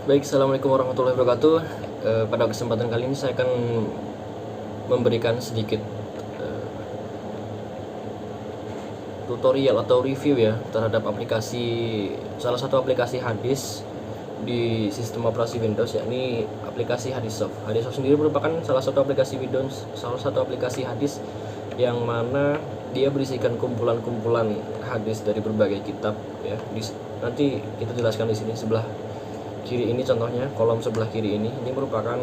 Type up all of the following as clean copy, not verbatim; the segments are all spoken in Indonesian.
Baik, assalamualaikum warahmatullahi wabarakatuh. Pada kesempatan kali ini saya akan memberikan sedikit tutorial atau review ya terhadap salah satu aplikasi hadis di sistem operasi Windows, yakni aplikasi Hadissoft. Hadissoft sendiri merupakan salah satu aplikasi hadis yang mana dia berisikan kumpulan-kumpulan hadis dari berbagai kitab ya. Nanti kita jelaskan di sini sebelah kiri ini, contohnya kolom sebelah kiri ini merupakan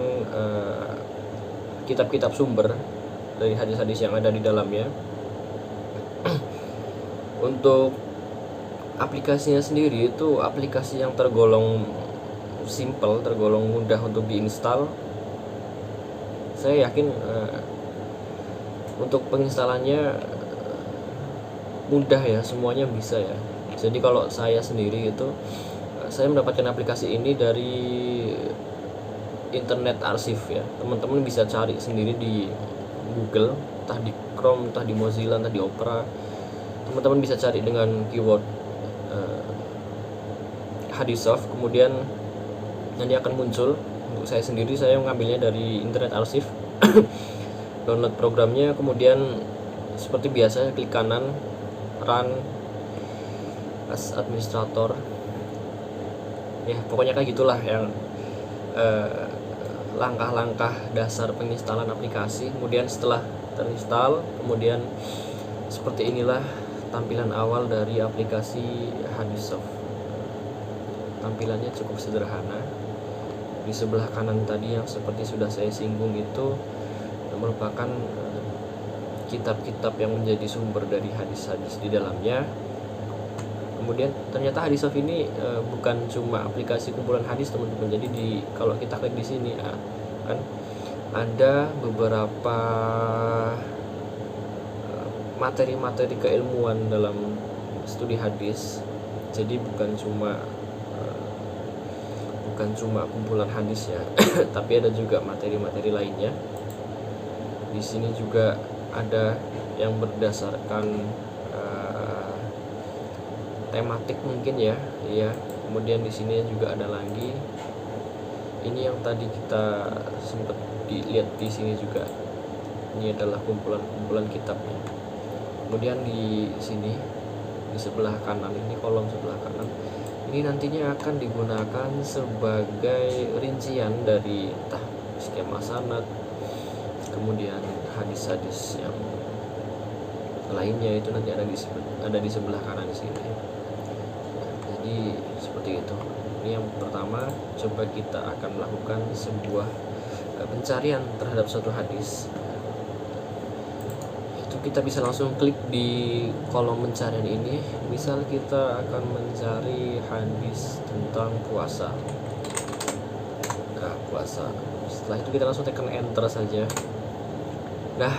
kitab-kitab sumber dari hadis-hadis yang ada di dalamnya. Untuk aplikasinya sendiri itu aplikasi yang tergolong simple, tergolong mudah untuk diinstal. Saya yakin untuk penginstalannya mudah ya, semuanya bisa ya. Jadi kalau saya sendiri itu saya mendapatkan aplikasi ini dari internet arsip ya. Teman-teman bisa cari sendiri di Google, entah di Chrome, entah di Mozilla, entah di Opera. Teman-teman bisa cari dengan keyword Hadissoft, kemudian nanti akan muncul. Untuk saya sendiri, saya mengambilnya dari internet arsip. Download programnya, kemudian seperti biasa klik kanan, run as administrator ya, pokoknya kayak gitulah yang langkah-langkah dasar penginstalan aplikasi. Kemudian setelah terinstall, kemudian seperti inilah tampilan awal dari aplikasi Hadissoft. Tampilannya cukup sederhana. Di sebelah kanan tadi yang seperti sudah saya singgung itu merupakan kitab-kitab yang menjadi sumber dari hadis-hadis di dalamnya. Kemudian ternyata Hadissoft ini bukan cuma aplikasi kumpulan hadis, teman-teman. Jadi kalau kita klik di sini kan ada beberapa materi-materi keilmuan dalam studi hadis. Jadi bukan cuma kumpulan hadis ya, tapi ada juga materi-materi lainnya. Di sini juga ada yang berdasarkan tematik mungkin ya. Kemudian di sini juga ada lagi. Ini yang tadi kita sempat dilihat di sini juga. Ini adalah kumpulan-kumpulan kitabnya. Kemudian di sini di sebelah kanan ini, kolom sebelah kanan ini nantinya akan digunakan sebagai rincian dari entah skema sanad, kemudian hadis-hadis yang lainnya itu nanti ada di sebelah kanan sini. Jadi seperti itu. Ini yang pertama, coba kita akan melakukan sebuah pencarian terhadap suatu hadis. Itu kita bisa langsung klik di kolom pencarian ini. Misal kita akan mencari hadis tentang puasa. Nah, puasa. Setelah itu kita langsung tekan enter saja. Nah,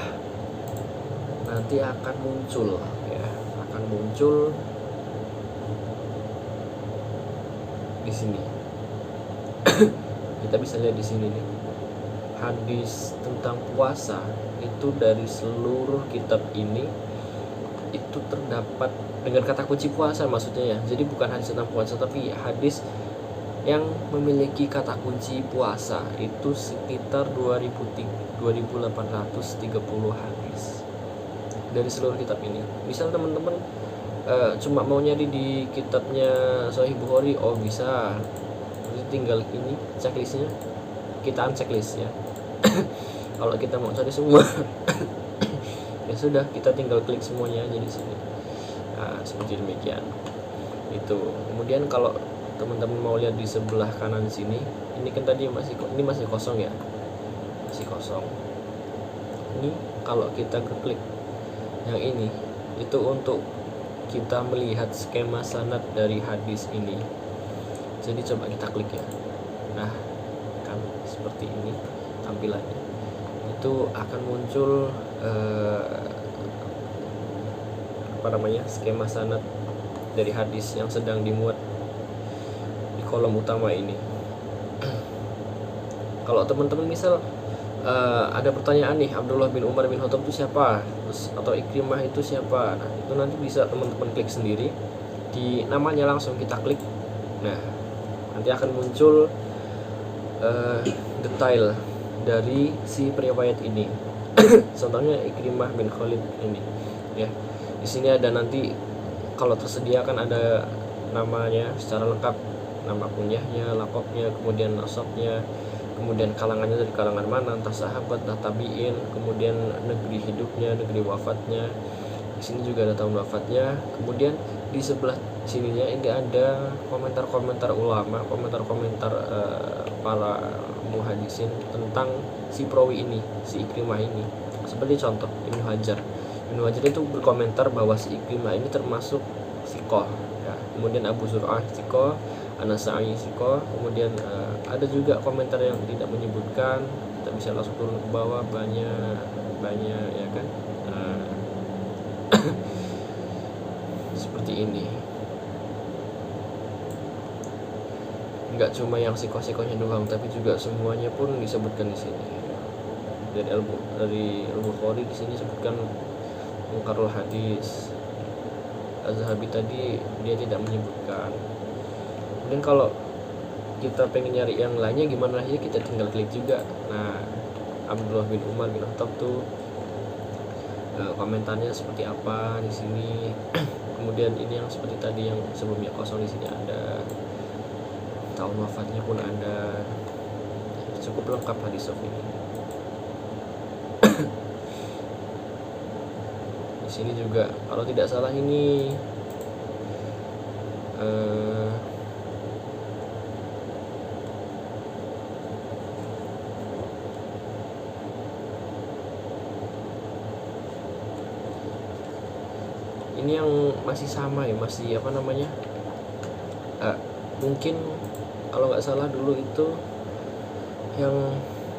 nanti akan muncul di sini. Kita bisa lihat di sini nih. Hadis tentang puasa itu dari seluruh kitab ini itu terdapat dengan kata kunci puasa, maksudnya ya. Jadi bukan hadis tentang puasa, tapi hadis yang memiliki kata kunci puasa itu sekitar 2830 hadis dari seluruh kitab ini. Misal teman-teman cuma mau nyari di kitabnya Sahih Bukhari, bisa. Jadi tinggal ini checklistnya, kita checklist ya. Kalau kita mau cari semua ya sudah, kita tinggal klik semuanya aja di sini. Nah, seperti demikian. Itu. Kemudian kalau teman-teman mau lihat di sebelah kanan sini, ini kan tadi masih kosong ya. Masih kosong. Ini kalau kita klik yang ini, itu untuk kita melihat skema sanad dari hadis ini. Jadi coba kita klik ya. Nah, kan seperti ini tampilannya. Itu akan muncul skema sanad dari hadis yang sedang dimuat di kolom utama ini. Kalau teman-teman misal ada pertanyaan nih, Abdullah bin Umar bin Khattab itu siapa, atau Ikrimah itu siapa, nah itu nanti bisa teman-teman klik sendiri di namanya, langsung kita klik. Nah, nanti akan muncul detail dari si periwayat ini. Contohnya Ikrimah bin Khalid ini ya. Di sini ada nanti kalau tersedia kan ada namanya secara lengkap, nama kunyahnya, lakopnya, kemudian nasabnya, kemudian kalangannya dari kalangan mana, entah sahabat, entah tabiin, kemudian negeri hidupnya, negeri wafatnya. Di sini juga ada tahun wafatnya. Kemudian di sebelah sininya ini ada komentar-komentar ulama, komentar-komentar para muhadisin tentang si perawi ini, si Ikrimah ini. Seperti contoh Ibnu Hajar itu berkomentar bahwa si Ikrimah ini termasuk sikoh ya. Kemudian Abu Zur'ah sikoh, An-Nasa'i sikoh. Kemudian ada juga komentar yang tidak menyebutkan, kita bisa langsung turun ke bawah, banyak ya kan. Seperti ini. Enggak cuma yang sikoh-sikohnya doang, tapi juga semuanya pun disebutkan di sini. Dari Al-Bukhari di sini sebutkan Munkarul Hadis. Az-Zahabi tadi dia tidak menyebutkan. Kemudian kalau kita pengen nyari yang lainnya gimana ya, kita tinggal klik juga. Nah, Abdullah bin Umar bin Khattab tuh komentarnya seperti apa di sini. Kemudian ini yang seperti tadi yang sebelumnya kosong, di sini ada tahun wafatnya pun ada. Cukup lengkap hadis ini. Di sini juga kalau tidak salah ini ini yang masih sama ya, masih apa namanya, mungkin kalau nggak salah dulu itu yang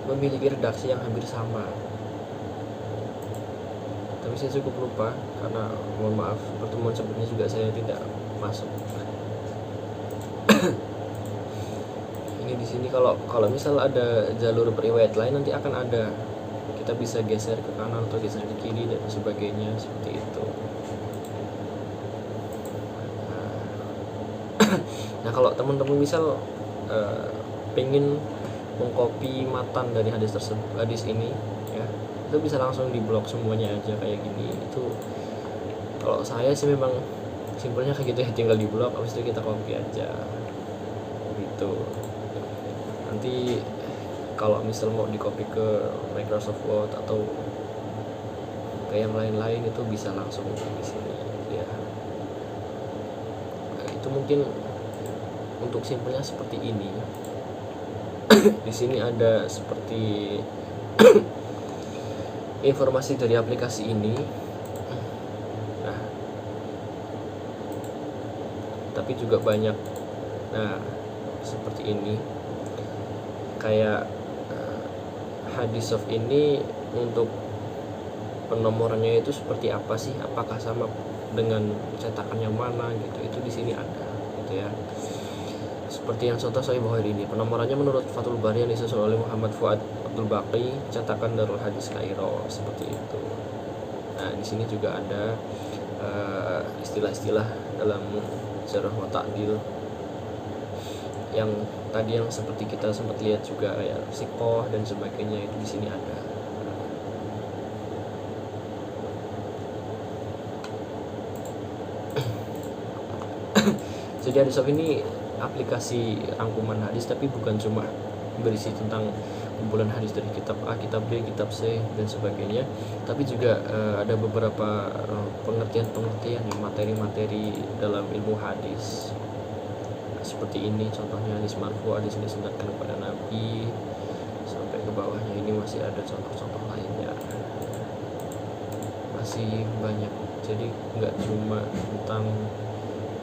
memiliki redaksi yang hampir sama, tapi saya cukup lupa karena mohon maaf pertemuan sebelumnya juga saya tidak masuk. Ini di sini kalau misal ada jalur periwayat lain nanti akan ada, kita bisa geser ke kanan atau geser ke kiri dan sebagainya seperti itu. Nah kalau teman-teman misal pengen mengcopy matan dari hadis ini ya, itu bisa langsung di blok semuanya aja kayak gini. Itu kalau saya sih memang simpelnya kayak gitu ya, tinggal di blok, habis itu kita copy aja gitu. Nanti kalau misal mau di copy ke Microsoft Word atau ke yang lain-lain itu bisa langsung di sini ya. Nah, itu mungkin untuk simpelnya seperti ini. Di sini ada seperti informasi dari aplikasi ini. Nah, tapi juga banyak. Nah, seperti ini. Kayak hadis of ini untuk penomorannya itu seperti apa sih? Apakah sama dengan cetakan yang mana gitu? Itu di sini ada, gitu ya. Seperti yang contoh Sahih Bukhari ini, penomorannya menurut Fathul Bari yang disusun oleh Muhammad Fuad Abdul Baqi, cetakan Darul Hadis Kairo, seperti itu. Nah, di sini juga ada istilah-istilah dalam Jarh wa Ta'dil yang tadi yang seperti kita sempat lihat juga ya, sikoh dan sebagainya, itu di sini ada. Jadi hadis ini aplikasi rangkuman hadis, tapi bukan cuma berisi tentang kumpulan hadis dari kitab A, kitab B, kitab C dan sebagainya, tapi juga ada beberapa pengertian-pengertian, materi-materi dalam ilmu hadis. Seperti ini contohnya hadis marfu, hadis disandarkan kepada Nabi, sampai ke bawahnya ini masih ada contoh-contoh lainnya, masih banyak. Jadi nggak cuma tentang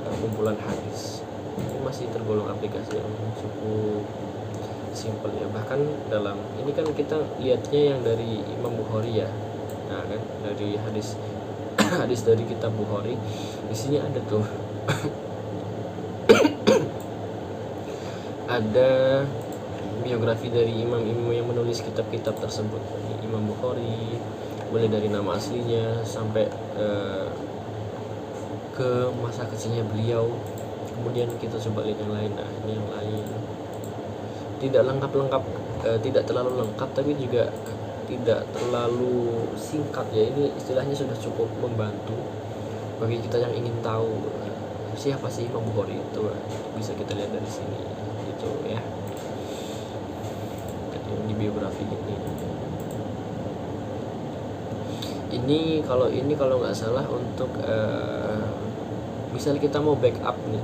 kumpulan hadis, ini masih tergolong aplikasi yang cukup simpel ya. Bahkan dalam ini kan kita lihatnya yang dari Imam Bukhari ya. Nah kan dari hadis hadis dari kitab Bukhari, di sini ada tuh ada biografi dari imam-imam yang menulis kitab-kitab tersebut. Imam Bukhari mulai dari nama aslinya sampai ke masa kecilnya beliau. Kemudian kita coba lihat yang lain. Nah ini yang lain, tidak lengkap-lengkap, tidak terlalu lengkap tapi juga tidak terlalu singkat ya. Ini istilahnya sudah cukup membantu bagi kita yang ingin tahu siapa sih Imam Bukhari itu. Bisa kita lihat dari sini gitu ya. Jadi di biografi ini kalau nggak salah untuk misal kita mau backup nih,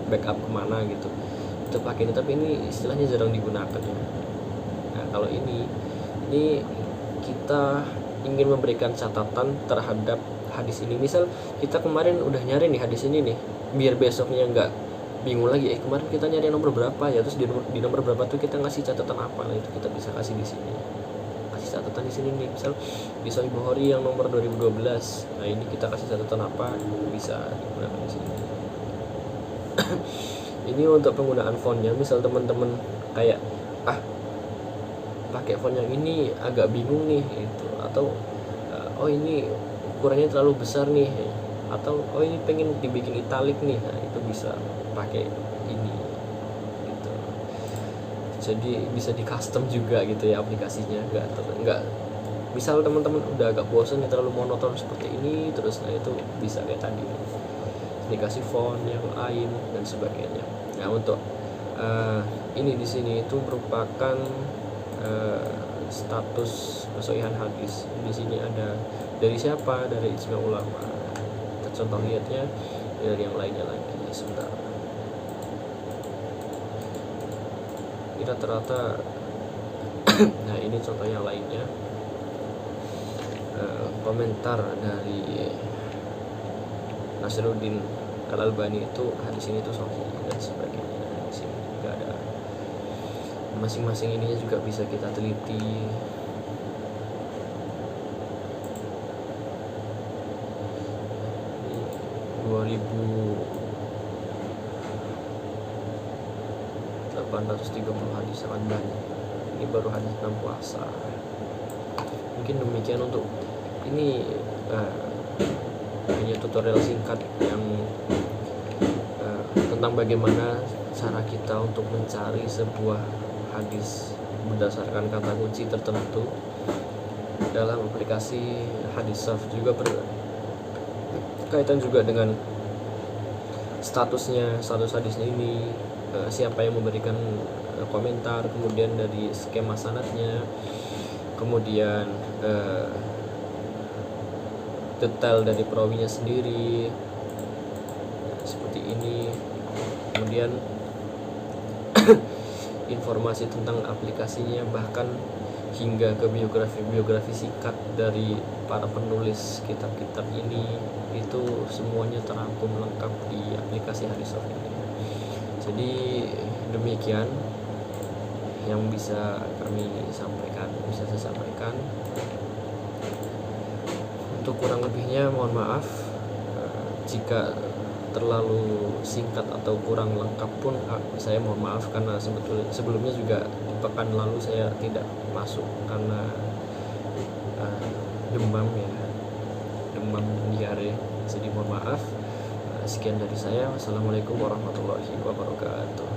backup kemana gitu, kita pakai ini, tapi ini istilahnya jarang digunakan ya. Nah kalau ini kita ingin memberikan catatan terhadap hadis ini. Misal kita kemarin udah nyari nih hadis ini nih, biar besoknya nggak bingung lagi, kemarin kita nyari nomor berapa ya, terus di nomor berapa tuh kita ngasih catatan apa, nah itu kita bisa kasih di sini, kasih catatan di sini nih. Misal di Sahih Bukhari yang nomor 2012, nah ini kita kasih catatan apa, bisa digunakan di sini. Ini untuk penggunaan fontnya, misal teman-teman kayak pakai font yang ini agak bingung nih itu, atau oh ini ukurannya terlalu besar nih, atau oh ini pengen dibikin italic nih, nah itu bisa pakai ini gitu. Jadi bisa di custom juga gitu ya aplikasinya, enggak misal teman-teman udah agak bosan nih terlalu monoton seperti ini terus, nah itu bisa kayak tadi dikasih font yang lain dan sebagainya. Nah untuk ini di sini itu merupakan status kesohihan hadis. Di sini ada dari siapa, dari ijma ulama. Contoh lihatnya dari yang lainnya lagi sebentar. Ini rata-rata. Nah ini contoh yang lainnya. Komentar dari Nasiruddin Al-Albani itu hadis ini tuh sahih dan sebagainya. Di sini juga ada masing-masing ininya juga bisa kita teliti. Ini 2830 hadis, sangat banyak. Ini baru hadis 6 puasa. Mungkin demikian untuk ini hanya tutorial singkat yang tentang bagaimana cara kita untuk mencari sebuah hadis berdasarkan kata kunci tertentu dalam aplikasi Hadisaf. Juga berkaitan juga dengan status hadisnya ini, siapa yang memberikan komentar, kemudian dari skema sanadnya, kemudian detail dari perawinya sendiri seperti ini, kemudian informasi tentang aplikasinya, bahkan hingga ke biografi singkat dari para penulis kitab-kitab ini, itu semuanya terangkum lengkap di aplikasi Hadisaf ini. Jadi demikian yang bisa saya sampaikan. Untuk kurang lebihnya mohon maaf jika terlalu singkat atau kurang lengkap pun saya mohon maaf, karena sebelumnya juga di pekan lalu saya tidak masuk karena demam diare. Jadi mohon maaf. Sekian dari saya. Wassalamualaikum warahmatullahi wabarakatuh.